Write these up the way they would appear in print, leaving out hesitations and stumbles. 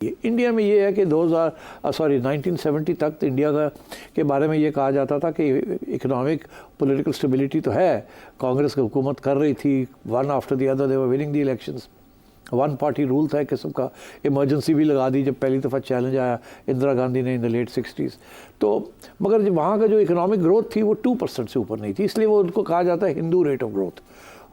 India में ये है कि 1970 तक तो इंडिया के बारे में ये कहा जाता था कि इकोनॉमिक पॉलिटिकल स्टेबिलिटी तो है, कांग्रेस की हुकूमत कर रही थी, one after the other they were winning the elections, one party rule था एक किस्म का। इमरजेंसी भी लगा दी जब पहली दफ़ा चैलेंज आया इंदिरा गांधी ने इन द लेट 60s। तो मगर जब वहाँ का जो इकोनॉमिक ग्रोथ थी वो 2% से ऊपर नहीं थी, इसलिए वो उनको कहा जाता है हिंदू रेट ऑफ ग्रोथ।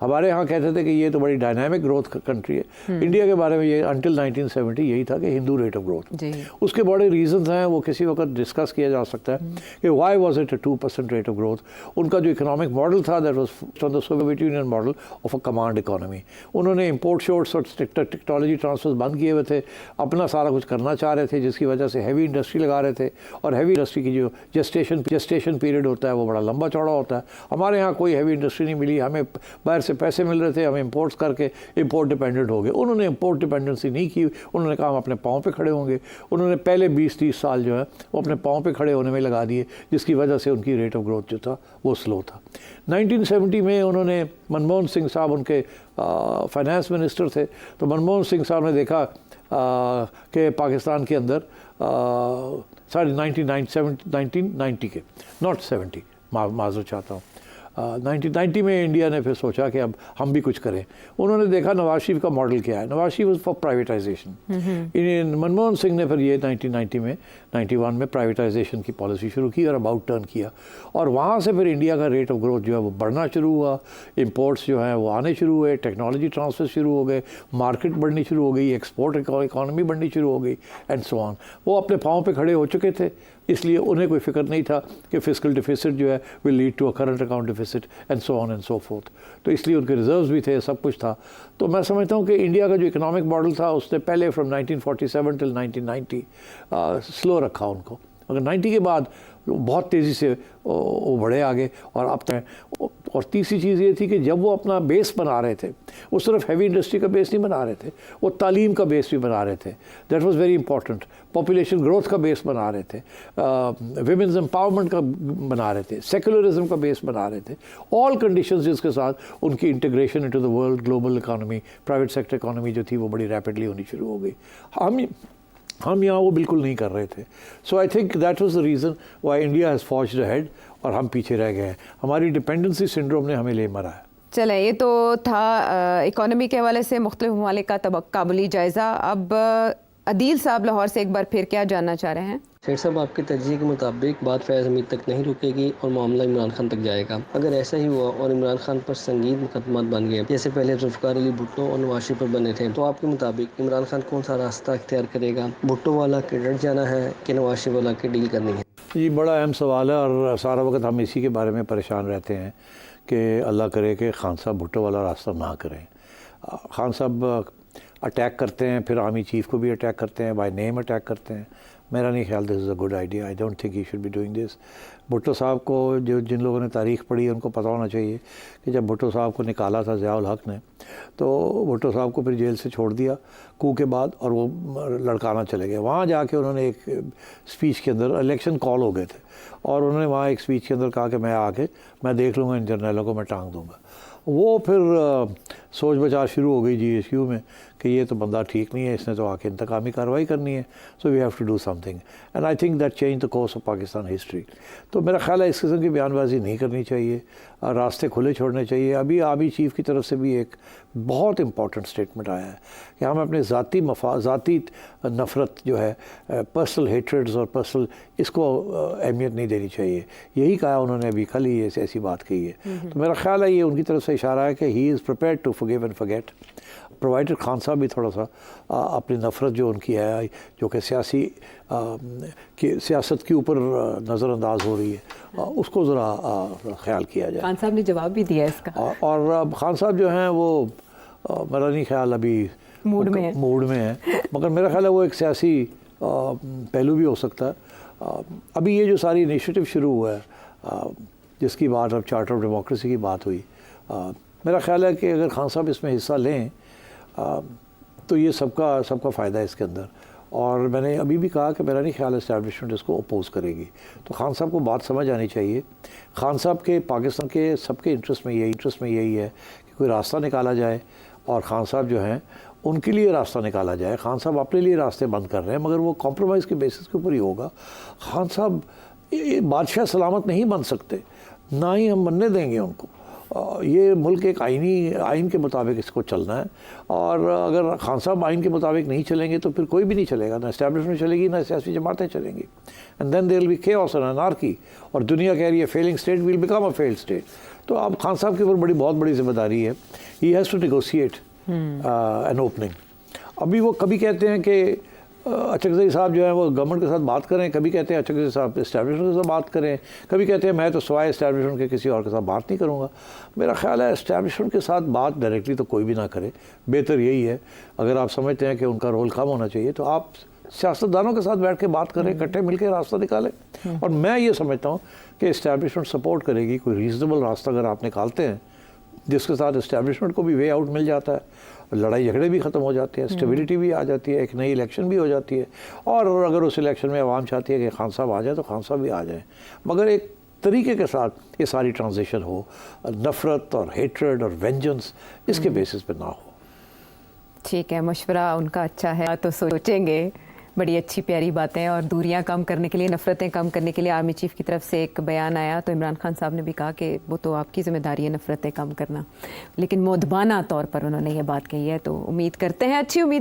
हमारे यहाँ कहते थे कि ये तो बड़ी डायनामिक ग्रोथ कंट्री है। इंडिया के बारे में ये अंटिल 1970 यही था कि हिंदू रेट ऑफ ग्रोथ। उसके बड़े रीजंस हैं, वो किसी वक्त डिस्कस किया जा सकता है कि why was it a 2% rate of growth. उनका जो इकोनॉमिक मॉडल था that was from the Soviet union model of a command economy. उन्होंने इम्पोर्ट शोर्ट्स और टेक्नोलॉजी ट्रांसफर्स बंद किए हुए थे, अपना सारा कुछ करना चाह रहे थे, जिसकी वजह से हैवी इंडस्ट्री लगा रहे थे। और हैवी इंडस्ट्री की जो जेस्टेशन पीरियड होता है वो बड़ा लंबा चौड़ा होता है। हमारे यहाँ कोई हैवी इंडस्ट्री नहीं मिली, हमें बाहर से पैसे मिल रहे थे, हम इंपोर्ट्स करके इंपोर्ट डिपेंडेंट हो गए। उन्होंने इंपोर्ट डिपेंडेंसी नहीं की, उन्होंने कहा हम अपने पाँव पे खड़े होंगे। उन्होंने पहले 20-30 साल जो है वो अपने पाँव पे खड़े होने में लगा दिए, जिसकी वजह से उनकी रेट ऑफ ग्रोथ जो था वो स्लो था। 1970 में उन्होंने मनमोहन सिंह साहब उनके फाइनेंस मिनिस्टर थे, तो मनमोहन सिंह साहब ने देखा कि पाकिस्तान के अंदर 1990 के नॉट 70 माजूर चाहता हूँ 1990 में इंडिया ने फिर सोचा कि अब हम भी कुछ करें। उन्होंने देखा नवाज शरीफ का मॉडल क्या है, Nawaz Sharif was for privatization. Manmohan Singh ने फिर ये 1991 में प्राइवेटाइजेशन की पॉलिसी शुरू की और अबाउट टर्न किया, और वहाँ से फिर इंडिया का रेट ऑफ ग्रोथ जो है वो बढ़ना शुरू हुआ। इंपोर्ट्स जो हैं वो आने शुरू हुए, टेक्नोलॉजी ट्रांसफर शुरू हो गए, मार्केट बढ़नी शुरू हो गई, एक्सपोर्ट इकॉनमी बढ़नी शुरू हो गई एंड सो ऑन। वो अपने पाँव पे खड़े हो चुके थे, इसलिए उन्हें कोई फिक्र नहीं था कि फिस्कल डिफिसिट जो है will lead to a current account deficit and so on and so forth. तो इसलिए उनके रिजर्व्स भी थे, सब कुछ था। तो मैं समझता हूँ कि इंडिया का जो इकोनॉमिक मॉडल था उसने पहले फ्रॉम 1947 टिल 1990 स्लो रखा उनको, मगर 90 के बाद बहुत तेज़ी से वो बढ़े आगे। और अब तक और तीसरी चीज़ ये थी कि जब वो अपना बेस बना रहे थे, वो सिर्फ हैवी इंडस्ट्री का बेस नहीं बना रहे थे, वो तालीम का बेस भी बना रहे थे। That was very important. Population growth का बेस बना रहे थे, विमेंस एम्पावरमेंट का बना रहे थे, सेकुलरिज्म का बेस बना रहे थे। ऑल कंडीशंस जिसके साथ उनकी integration into the world global economy, private sector economy जो थी वो बड़ी रैपिडली होनी शुरू हो गई। हम यहाँ वो बिल्कुल नहीं कर रहे थे। So I think that was the reason why India has forged ahead और हम पीछे रह गए हैं। हमारी डिपेंडेंसी सिंड्रोम ने हमें ले मरा है। चले, ये तो था इकोनॉमी के हवाले से मुख्तलिफ ममालिक का काबुली जायज़ा। अब अदील साहब लाहौर से एक बार फिर क्या जानना चाह रहे हैं? शेख साहब, आपके तजज़िये के मुताबिक बात फैज़ हमीद तक नहीं रुकेगी और मामला इमरान खान तक जाएगा। अगर ऐसा ही हुआ और इमरान खान पर संगीन मुकदमात बन गए, जैसे पहले जुल्फ़िकार अली भुट्टो और नवाज शरीफ पर बने थे, तो आपके मुताबिक इमरान खान कौन सा रास्ता इख्तियार करेगा? भुट्टो वाला के डट जाना है कि नवाज शरीफ वाला के डील करनी है? जी, बड़ा अहम सवाल है और सारा वक्त हम इसी के बारे में परेशान रहते हैं कि अल्लाह करे कि खान साहब भुट्टो वाला रास्ता ना करें। खान साहब अटैक करते हैं, फिर आर्मी चीफ़ को भी अटैक करते हैं, बाय नेम अटैक करते हैं। मेरा नहीं ख्याल this is a good idea. I don't think he should be doing this. Bhutto साहब को जिन लोगों ने तारीख़ पढ़ी उनको पता होना चाहिए कि जब भुट्टो साहब को निकाला था ज़िया उल हक ने, तो भुट्टो साहब को फिर जेल से छोड़ दिया कू के बाद, और वो लड़काना चले गए। वहाँ जाके उन्होंने एक स्पीच के अंदर, इलेक्शन कॉल हो गए थे, और उन्होंने वहाँ एक स्पीच के अंदर कहा कि मैं देख लूँगा इन जर्नलों को, मैं टांग दूँगा। वो फिर सोच बचार शुरू हो गई GSU में कि ये तो बंदा ठीक नहीं है, इसने तो आके इंतकामी कार्रवाई करनी है, so we have to do something and I think that change the course of Pakistan history. तो मेरा ख्याल है इस किस्म की बयानबाजी नहीं करनी चाहिए, रास्ते खुले छोड़ने चाहिए। अभी आर्मी चीफ़ की तरफ से भी एक बहुत इंपॉर्टेंट स्टेटमेंट आया है कि हमें अपने ज़ाती नफ़रत जो है, पर्सनल हेट्रेड्स और पर्सनल, इसको अहमियत नहीं देनी चाहिए। यही कहा उन्होंने अभी कल ही ऐसी बात कही है। तो मेरा ख्याल है ये उनकी तरफ से इशारा है कि he is prepared to forgive and forget, provided Khan साहब भी थोड़ा सा अपनी नफ़रत जो उनकी है, जो कि सियासत के ऊपर नज़रअंदाज हो रही है, उसको ज़रा ख्याल किया जाए। खान साहब ने जवाब भी दिया इसका, और खान साहब जो हैं वो मेरा नहीं ख्याल अभी मूड में है, मगर मेरा ख्याल है वो एक सियासी पहलू भी हो सकता है। अभी ये जो सारी इनिशिएटिव शुरू हुआ है, जिसकी बात अब चार्टर ऑफ डेमोक्रेसी की बात हुई, मेरा ख्याल है कि अगर खान साहब इसमें हिस्सा लें तो ये सबका फ़ायदा है इसके अंदर। और मैंने अभी भी कहा कि मेरा नहीं ख्याल इस्टेब्लिशमेंट इसको अपोज़ करेगी। तो खान साहब को बात समझ आनी चाहिए। खान साहब के पाकिस्तान के सबके इंटरेस्ट में यही है कि कोई रास्ता निकाला जाए, और खान साहब जो हैं उनके लिए रास्ता निकाला जाए। खान साहब अपने लिए रास्ते बंद कर रहे हैं, मगर वो कॉम्प्रोमाइज़ के बेसिस के ऊपर ही होगा। खान साहब ये बादशाह सलामत नहीं बन सकते, ना ही हम बनने देंगे उनको। ये मुल्क एक आइन के मुताबिक इसको चलना है, और अगर खान साहब आइन के मुताबिक नहीं चलेंगे तो फिर कोई भी नहीं चलेगा, ना इस्टेब्लिशमेंट चलेगी, ना सियासी जमातें चलेंगी। And then there will be chaos and anarchy, और दुनिया कह रही है failing state will become a failed state. तो अब खान साहब के ऊपर बहुत बड़ी जिम्मेदारी है। He has to negotiate an opening. अभी वो कभी कहते हैं कि अचकज़ई साहब जो है वो गवर्नमेंट के साथ बात करें, कभी कहते हैं अचकज़ई साहब इस्टेब्लिशमेंट के साथ बात करें, कभी कहते हैं मैं तो सिवाय इस्टेब्लिशमेंट के किसी और के साथ बात नहीं करूँगा। मेरा ख्याल है इस्टेब्लिशमेंट के साथ बात डायरेक्टली तो कोई भी ना करे, बेहतर यही है। अगर आप समझते हैं कि उनका रोल कम होना चाहिए तो आप सियासतदानों के साथ बैठ के बात करें, इकट्ठे मिलकर रास्ता निकालें। और मैं ये समझता हूँ कि इस्टेब्लिशमेंट सपोर्ट करेगी। कोई रीज़नेबल रास्ता अगर आप निकालते हैं जिसके साथ इस्टेब्लिशमेंट को भी वे आउट मिल जाता है, लड़ाई झगड़े भी ख़त्म हो जाते हैं, स्टेबिलिटी भी आ जाती है, एक नई इलेक्शन भी हो जाती है। और अगर उस इलेक्शन में आवाम चाहती है कि खान साहब आ जाए तो खान साहब भी आ जाएं, मगर एक तरीके के साथ ये सारी ट्रांजिशन हो, नफ़रत और हेट्रेड और वेंजेंस इसके बेसिस पे ना हो। ठीक है, मशवरा उनका अच्छा है तो सोचेंगे। बड़ी अच्छी प्यारी बातें, और दूरियां कम करने के लिए, नफ़रतें कम करने के लिए आर्मी चीफ की तरफ से एक बयान आया तो इमरान खान साहब ने भी कहा कि वो तो आपकी ज़िम्मेदारी है नफ़रतें कम करना, लेकिन मोदबाना तौर पर उन्होंने ये बात कही है। तो उम्मीद करते हैं, अच्छी उम्मीद